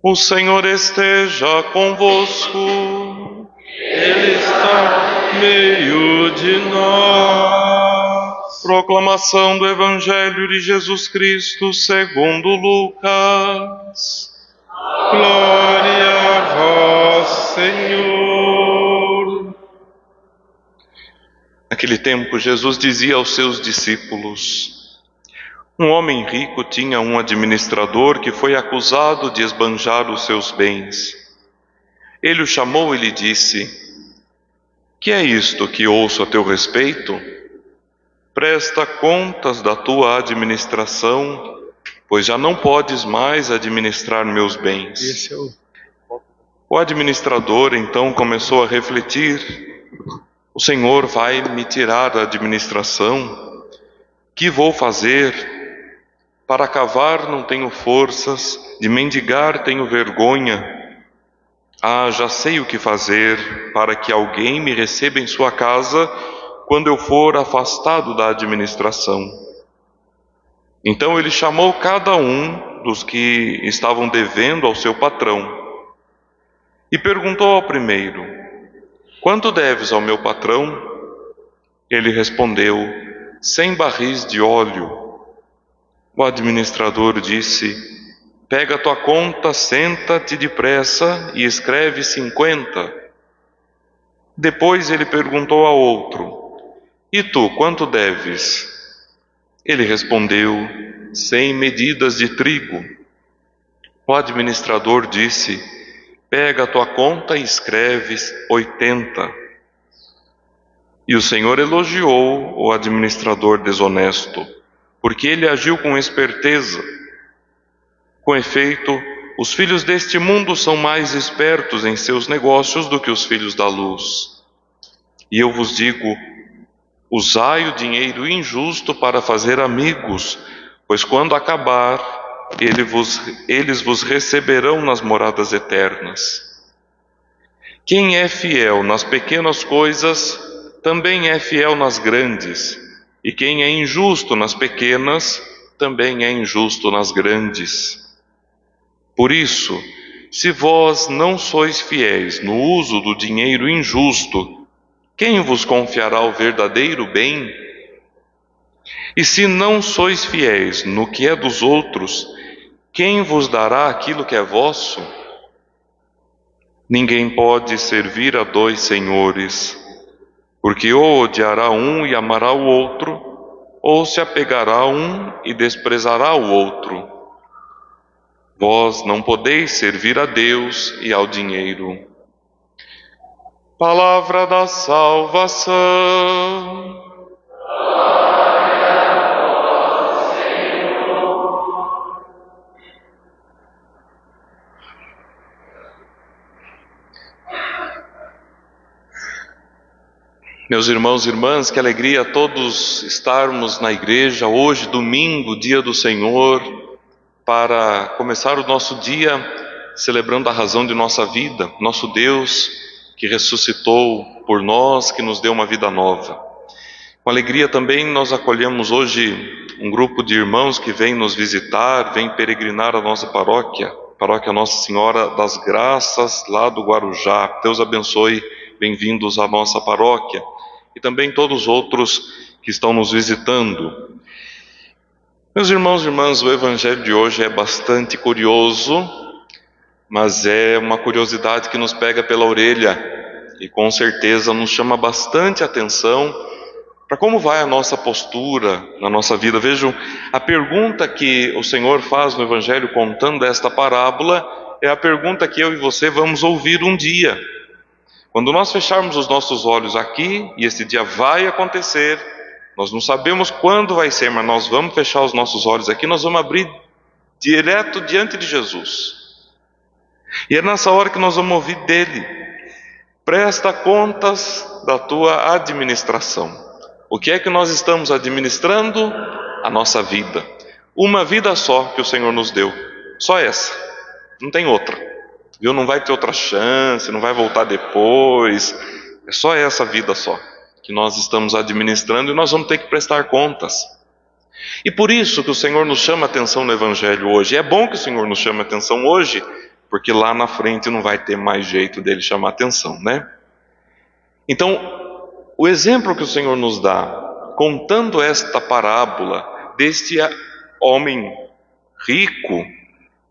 O Senhor esteja convosco. Ele está no meio de nós. Proclamação do Evangelho de Jesus Cristo segundo Lucas. Glória a vós, Senhor. Naquele tempo, Jesus dizia aos seus discípulos: um homem rico tinha um administrador que foi acusado de esbanjar os seus bens. Ele o chamou e lhe disse: que é isto que ouço a teu respeito? Presta contas da tua administração, pois já não podes mais administrar meus bens. O administrador então começou a refletir: o Senhor vai me tirar da administração? Que vou fazer? Para cavar não tenho forças, de mendigar tenho vergonha. Já sei o que fazer para que alguém me receba em sua casa quando eu for afastado da administração. Então ele chamou cada um dos que estavam devendo ao seu patrão e perguntou ao primeiro: quanto deves ao meu patrão? Ele respondeu: 100 barris de óleo. O administrador disse: pega a tua conta, senta-te depressa e escreve 50. Depois ele perguntou ao outro: e tu, quanto deves? Ele respondeu: 100 medidas de trigo. O administrador disse: pega a tua conta e escreve 80. E o Senhor elogiou o administrador desonesto, porque ele agiu com esperteza. Com efeito, os filhos deste mundo são mais espertos em seus negócios do que os filhos da luz. E eu vos digo: usai o dinheiro injusto para fazer amigos, pois quando acabar, eles vos receberão nas moradas eternas. Quem é fiel nas pequenas coisas, também é fiel nas grandes. E quem é injusto nas pequenas, também é injusto nas grandes. Por isso, se vós não sois fiéis no uso do dinheiro injusto, quem vos confiará o verdadeiro bem? E se não sois fiéis no que é dos outros, quem vos dará aquilo que é vosso? Ninguém pode servir a 2 senhores, porque ou odiará um e amará o outro, ou se apegará a um e desprezará o outro. Vós não podeis servir a Deus e ao dinheiro. Palavra da salvação. Meus irmãos e irmãs, que alegria todos estarmos na igreja hoje, domingo, dia do Senhor, para começar o nosso dia celebrando a razão de nossa vida, nosso Deus que ressuscitou por nós, que nos deu uma vida nova. Com alegria também nós acolhemos hoje um grupo de irmãos que vem nos visitar, vem peregrinar a nossa paróquia Nossa Senhora das Graças, lá do Guarujá. Deus abençoe, bem-vindos à nossa paróquia. E também todos os outros que estão nos visitando. Meus irmãos e irmãs, o Evangelho de hoje é bastante curioso, mas é uma curiosidade que nos pega pela orelha e com certeza nos chama bastante atenção para como vai a nossa postura na nossa vida. Vejam, a pergunta que o Senhor faz no Evangelho contando esta parábola é a pergunta que eu e você vamos ouvir um dia. Quando nós fecharmos os nossos olhos aqui, e esse dia vai acontecer, nós não sabemos quando vai ser, mas nós vamos fechar os nossos olhos aqui, nós vamos abrir direto diante de Jesus. E é nessa hora que nós vamos ouvir dele: presta contas da tua administração. O que é que nós estamos administrando? A nossa vida. Uma vida só que o Senhor nos deu, só essa, não tem outra. Viu? Não vai ter outra chance, não vai voltar depois. É só essa vida só que nós estamos administrando e nós vamos ter que prestar contas. E por isso que o Senhor nos chama a atenção no Evangelho hoje. É bom que o Senhor nos chame a atenção hoje, porque lá na frente não vai ter mais jeito dele chamar atenção, né? Então, o exemplo que o Senhor nos dá, contando esta parábola deste homem rico,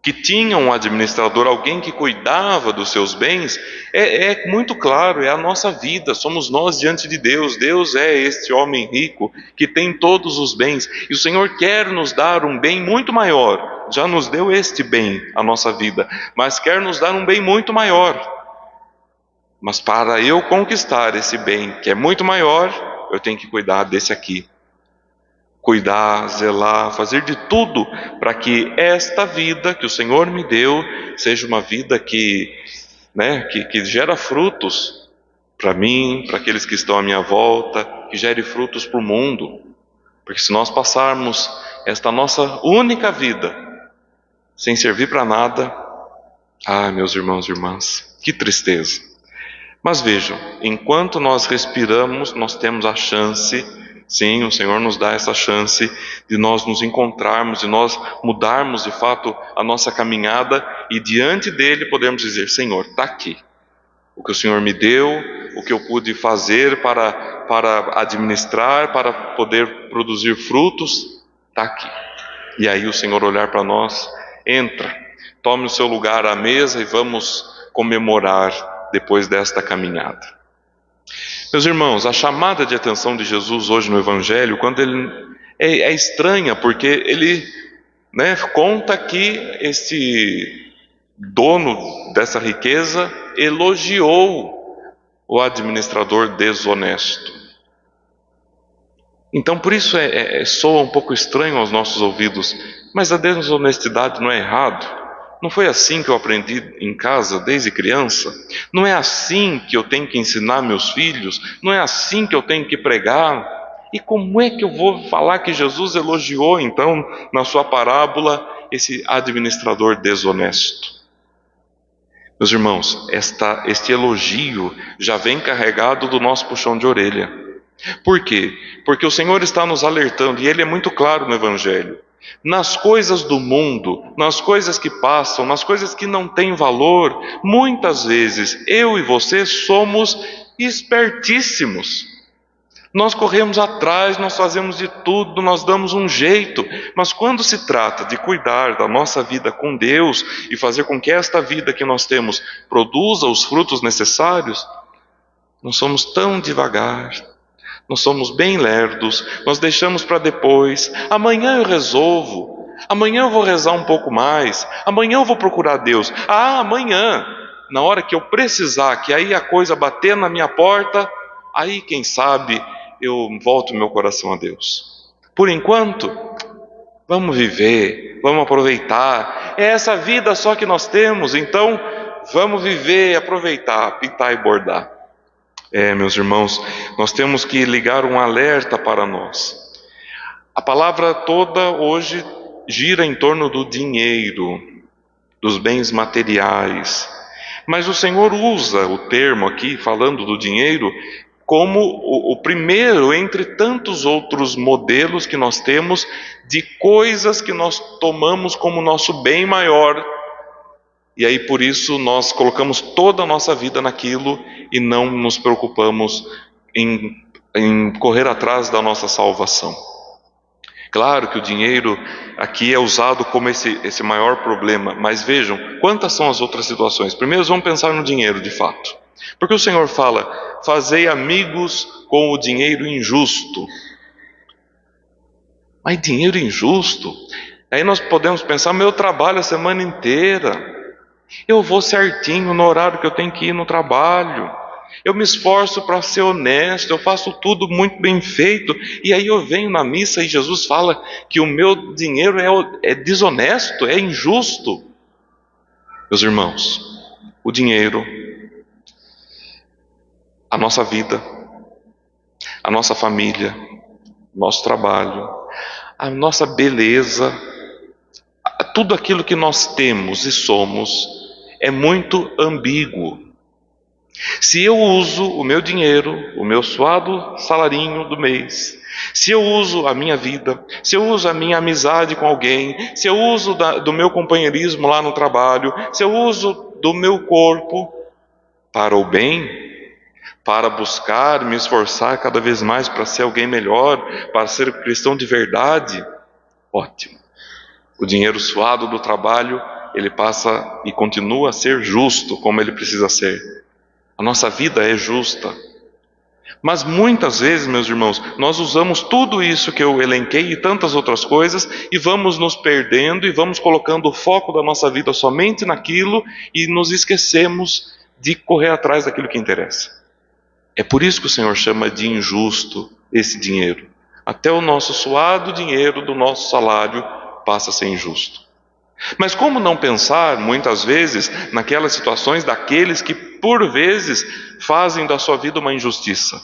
que tinha um administrador, alguém que cuidava dos seus bens, é muito claro, é a nossa vida, somos nós diante de Deus. Deus é este homem rico que tem todos os bens, e o Senhor quer nos dar um bem muito maior. Já nos deu este bem, a nossa vida, mas quer nos dar um bem muito maior. Mas para eu conquistar esse bem que é muito maior, eu tenho que cuidar desse aqui. Cuidar, zelar, fazer de tudo para que esta vida que o Senhor me deu seja uma vida que gera frutos para mim, para aqueles que estão à minha volta, que gere frutos para o mundo. Porque se nós passarmos esta nossa única vida sem servir para nada, meus irmãos e irmãs, que tristeza. Mas vejam, enquanto nós respiramos, nós temos a chance. Sim, o Senhor nos dá essa chance de nós nos encontrarmos, de nós mudarmos de fato a nossa caminhada e diante dele podemos dizer: Senhor, está aqui. O que o Senhor me deu, o que eu pude fazer para administrar, para poder produzir frutos, está aqui. E aí o Senhor olhar para nós: entra, tome o seu lugar à mesa e vamos comemorar depois desta caminhada. Meus irmãos, a chamada de atenção de Jesus hoje no Evangelho, quando ele é estranha, porque ele conta que este dono dessa riqueza elogiou o administrador desonesto. Então, por isso soa um pouco estranho aos nossos ouvidos. Mas a desonestidade não é errado. Não foi assim que eu aprendi em casa desde criança? Não é assim que eu tenho que ensinar meus filhos? Não é assim que eu tenho que pregar? E como é que eu vou falar que Jesus elogiou, então, na sua parábola, esse administrador desonesto? Meus irmãos, este elogio já vem carregado do nosso puxão de orelha. Por quê? Porque o Senhor está nos alertando, e Ele é muito claro no Evangelho. Nas coisas do mundo, nas coisas que passam, nas coisas que não têm valor, muitas vezes eu e você somos espertíssimos. Nós corremos atrás, nós fazemos de tudo, nós damos um jeito, mas quando se trata de cuidar da nossa vida com Deus e fazer com que esta vida que nós temos produza os frutos necessários, nós somos tão devagar. Nós somos bem lerdos, nós deixamos para depois. Amanhã eu resolvo, amanhã eu vou rezar um pouco mais, amanhã eu vou procurar Deus. Amanhã, na hora que eu precisar, que aí a coisa bater na minha porta, aí quem sabe eu volto meu coração a Deus. Por enquanto, vamos viver, vamos aproveitar. É essa vida só que nós temos, então vamos viver, aproveitar, pintar e bordar. Meus irmãos, nós temos que ligar um alerta para nós. A palavra toda hoje gira em torno do dinheiro, dos bens materiais. Mas o Senhor usa o termo aqui, falando do dinheiro, como o primeiro entre tantos outros modelos que nós temos de coisas que nós tomamos como nosso bem maior. E aí por isso nós colocamos toda a nossa vida naquilo e não nos preocupamos em correr atrás da nossa salvação. Claro que o dinheiro aqui é usado como esse maior problema, mas vejam, quantas são as outras situações? Primeiro vamos pensar no dinheiro de fato. Porque o Senhor fala: fazei amigos com o dinheiro injusto. Mas dinheiro injusto? Aí nós podemos pensar: meu trabalho a semana inteira, eu vou certinho no horário que eu tenho que ir no trabalho, eu me esforço para ser honesto, eu faço tudo muito bem feito, e aí eu venho na missa e Jesus fala que o meu dinheiro é desonesto, é injusto. Meus irmãos, o dinheiro, a nossa vida, a nossa família, nosso trabalho, a nossa beleza, tudo aquilo que nós temos e somos é muito ambíguo. Se eu uso o meu dinheiro, o meu suado salarinho do mês, Se eu uso a minha vida, se eu uso a minha amizade com alguém, se eu uso do meu companheirismo lá no trabalho, se eu uso do meu corpo para o bem, para buscar, me esforçar cada vez mais para ser alguém melhor, para ser cristão de verdade, ótimo. O dinheiro suado do trabalho, ele passa e continua a ser justo como ele precisa ser. A nossa vida é justa. Mas muitas vezes, meus irmãos, nós usamos tudo isso que eu elenquei e tantas outras coisas e vamos nos perdendo e vamos colocando o foco da nossa vida somente naquilo e nos esquecemos de correr atrás daquilo que interessa. É por isso que o Senhor chama de injusto esse dinheiro. Até o nosso suado dinheiro do nosso salário passa a ser injusto. Mas como não pensar, muitas vezes, naquelas situações daqueles que, por vezes, fazem da sua vida uma injustiça?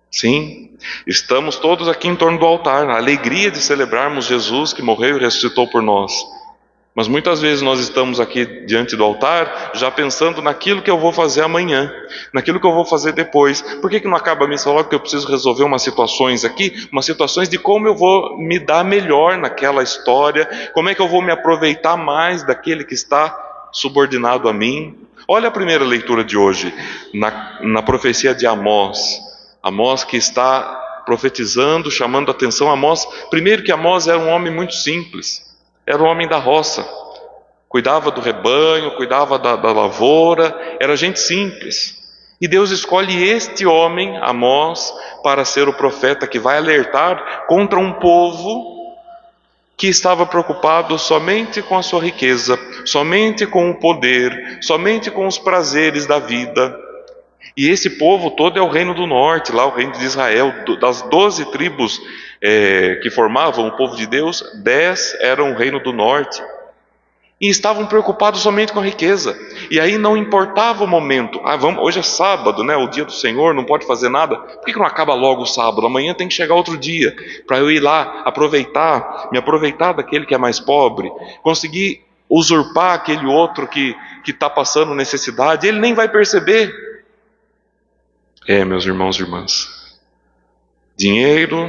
Sim, estamos todos aqui em torno do altar, na alegria de celebrarmos Jesus que morreu e ressuscitou por nós. Mas muitas vezes nós estamos aqui diante do altar já pensando naquilo que eu vou fazer amanhã, naquilo que eu vou fazer depois. Por que não acaba a missa logo que eu preciso resolver umas situações aqui, umas situações de como eu vou me dar melhor naquela história, como é que eu vou me aproveitar mais daquele que está subordinado a mim. Olha a primeira leitura de hoje, na profecia de Amós. Amós que está profetizando, chamando a atenção. Amós, primeiro que Amós era um homem muito simples. Era um homem da roça, cuidava do rebanho, cuidava da lavoura, era gente simples. E Deus escolhe este homem, Amós, para ser o profeta que vai alertar contra um povo que estava preocupado somente com a sua riqueza, somente com o poder, somente com os prazeres da vida. E esse povo todo é o reino do norte, lá o reino de Israel. Das 12 tribos que formavam o povo de Deus, 10 eram o reino do norte. E estavam preocupados somente com a riqueza. E aí não importava o momento. Hoje é sábado, né, o dia do Senhor, não pode fazer nada. Por que não acaba logo o sábado? Amanhã tem que chegar outro dia, para eu ir lá aproveitar, me aproveitar daquele que é mais pobre, conseguir usurpar aquele outro que está passando necessidade. Ele nem vai perceber. Meus irmãos e irmãs, dinheiro,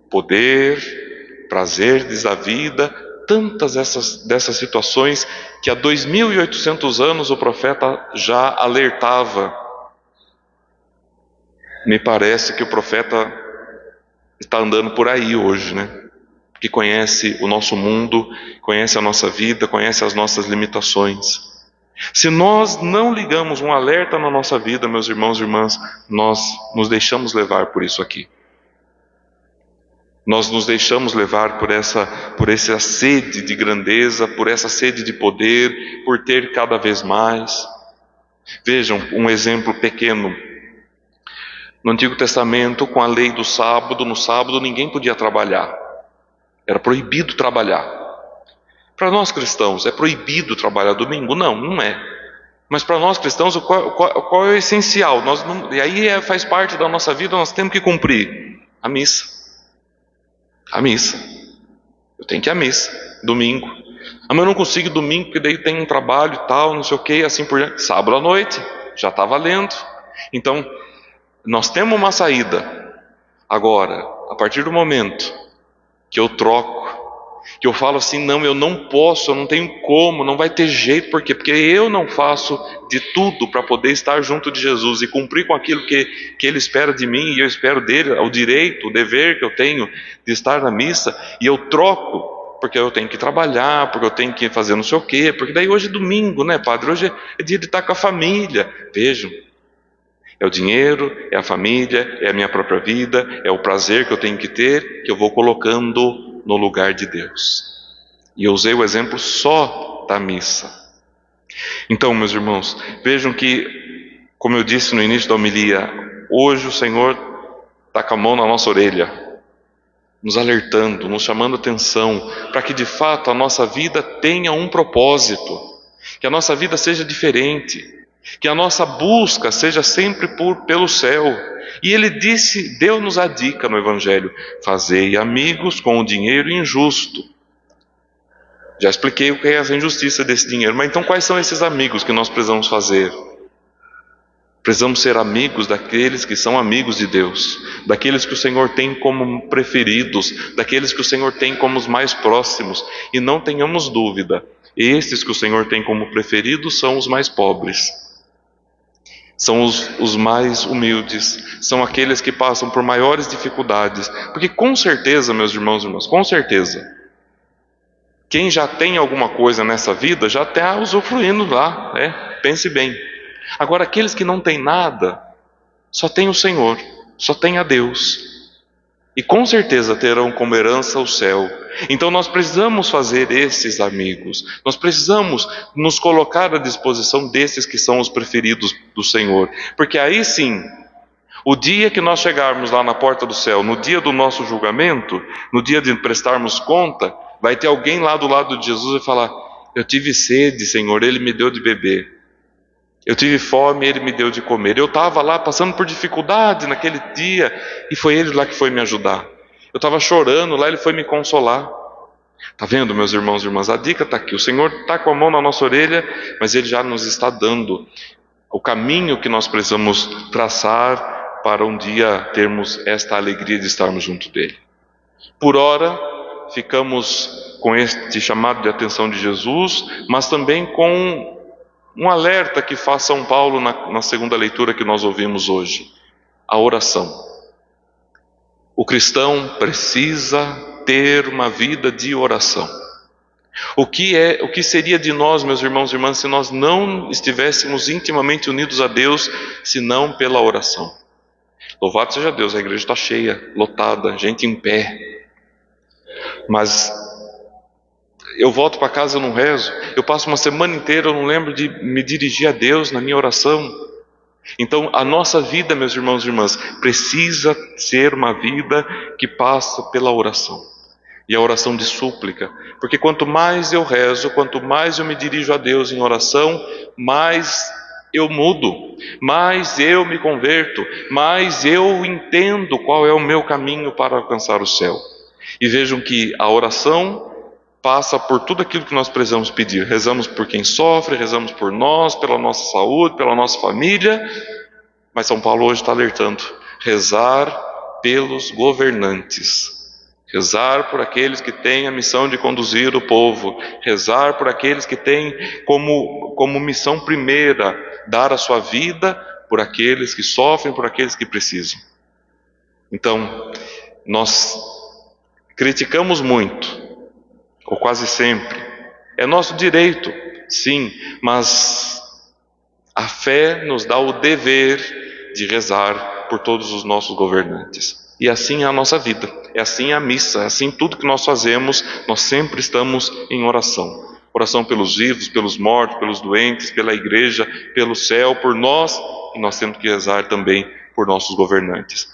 poder, prazeres da vida, tantas dessas situações que há 2.800 anos o profeta já alertava. Me parece que o profeta está andando por aí hoje, né? Que conhece o nosso mundo, conhece a nossa vida, conhece as nossas limitações. Se nós não ligamos um alerta na nossa vida, meus irmãos e irmãs, nós nos deixamos levar por isso aqui. Nós nos deixamos levar por essa sede de grandeza, por essa sede de poder, por ter cada vez mais. Vejam um exemplo pequeno. No Antigo Testamento, com a lei do sábado, no sábado ninguém podia trabalhar. Era proibido trabalhar. Para nós cristãos, é proibido trabalhar domingo? Não, não é. Mas para nós cristãos, qual é o essencial? E aí faz parte da nossa vida, nós temos que cumprir a missa. A missa. Eu tenho que ir à missa, domingo. Mas eu não consigo domingo, porque daí tem um trabalho e tal, não sei o que, assim por diante. Sábado à noite, já está valendo. Então, nós temos uma saída. Agora, a partir do momento que eu troco, que eu falo assim, não, eu não posso, eu não tenho como, não vai ter jeito, por quê? Porque eu não faço de tudo para poder estar junto de Jesus e cumprir com aquilo que Ele espera de mim e eu espero dele, o direito, o dever que eu tenho de estar na missa, e eu troco, porque eu tenho que trabalhar, porque eu tenho que fazer não sei o quê, porque daí hoje é domingo, né, padre? Hoje é dia de estar com a família. Vejam, é o dinheiro, é a família, é a minha própria vida, é o prazer que eu tenho que ter, que eu vou colocando no lugar de Deus. E eu usei o exemplo só da missa. Então, meus irmãos, vejam que, como eu disse no início da homilia, hoje o Senhor está com a mão na nossa orelha, nos alertando, nos chamando atenção, para que de fato a nossa vida tenha um propósito, que a nossa vida seja diferente, que a nossa busca seja sempre pelo céu. E ele disse, deu-nos a dica no Evangelho: fazei amigos com o dinheiro injusto. Já expliquei o que é essa injustiça desse dinheiro, mas então quais são esses amigos que nós precisamos fazer? Precisamos ser amigos daqueles que são amigos de Deus, daqueles que o Senhor tem como preferidos, daqueles que o Senhor tem como os mais próximos. E não tenhamos dúvida, esses que o Senhor tem como preferidos são os mais pobres, são os mais humildes, são aqueles que passam por maiores dificuldades. Porque com certeza, meus irmãos e irmãs, com certeza, quem já tem alguma coisa nessa vida já está usufruindo lá, né? Pense bem. Agora, aqueles que não têm nada, só tem o Senhor, só tem a Deus. E com certeza terão como herança o céu. Então nós precisamos fazer esses amigos. Nós precisamos nos colocar à disposição desses que são os preferidos do Senhor. Porque aí sim, o dia que nós chegarmos lá na porta do céu, no dia do nosso julgamento, no dia de prestarmos conta, vai ter alguém lá do lado de Jesus e falar: eu tive sede, Senhor, Ele me deu de beber. Eu tive fome, Ele me deu de comer. Eu estava lá passando por dificuldade naquele dia e foi Ele lá que foi me ajudar. Eu estava chorando lá, Ele foi me consolar. Está vendo, meus irmãos e irmãs? A dica está aqui. O Senhor está com a mão na nossa orelha, mas Ele já nos está dando o caminho que nós precisamos traçar para um dia termos esta alegria de estarmos junto dEle. Por ora, ficamos com este chamado de atenção de Jesus, mas também com um alerta que faz São Paulo na segunda leitura que nós ouvimos hoje: a oração. O cristão precisa ter uma vida de oração. O que seria de nós, meus irmãos e irmãs, se nós não estivéssemos intimamente unidos a Deus, senão pela oração? Louvado seja Deus, a igreja está cheia, lotada, gente em pé. Mas eu volto para casa, eu não rezo. Eu passo uma semana inteira, eu não lembro de me dirigir a Deus na minha oração. Então a nossa vida, meus irmãos e irmãs, precisa ser uma vida que passa pela oração. E a oração de súplica. Porque quanto mais eu rezo, quanto mais eu me dirijo a Deus em oração, mais eu mudo, mais eu me converto, mais eu entendo qual é o meu caminho para alcançar o céu. E vejam que a oração passa por tudo aquilo que nós precisamos pedir. Rezamos por quem sofre, rezamos por nós, pela nossa saúde, pela nossa família. Mas São Paulo hoje está alertando: rezar pelos governantes, rezar por aqueles que têm a missão de conduzir o povo, rezar por aqueles que têm como missão primeira dar a sua vida por aqueles que sofrem, por aqueles que precisam. Então, nós criticamos muito, ou quase sempre. É nosso direito, sim, mas a fé nos dá o dever de rezar por todos os nossos governantes. E assim é a nossa vida, é assim a missa, é assim tudo que nós fazemos, nós sempre estamos em oração. Oração pelos vivos, pelos mortos, pelos doentes, pela igreja, pelo céu, por nós, e nós temos que rezar também por nossos governantes.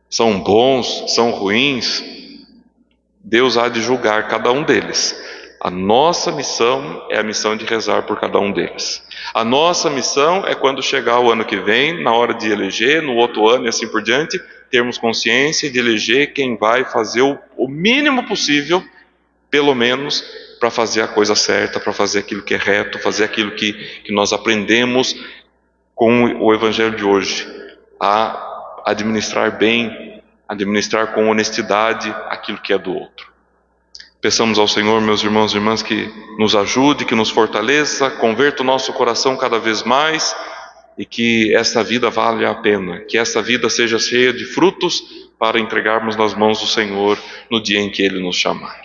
São bons, são ruins, Deus há de julgar cada um deles. A nossa missão é a missão de rezar por cada um deles. A nossa missão é, quando chegar o ano que vem, na hora de eleger, no outro ano e assim por diante, termos consciência de eleger quem vai fazer o mínimo possível, pelo menos, para fazer a coisa certa, para fazer aquilo que é reto, fazer aquilo que nós aprendemos com o Evangelho de hoje, a administrar bem, administrar com honestidade aquilo que é do outro. Peçamos ao Senhor, meus irmãos e irmãs, que nos ajude, que nos fortaleça, converta o nosso coração cada vez mais e que essa vida valha a pena, que essa vida seja cheia de frutos para entregarmos nas mãos do Senhor no dia em que Ele nos chamar.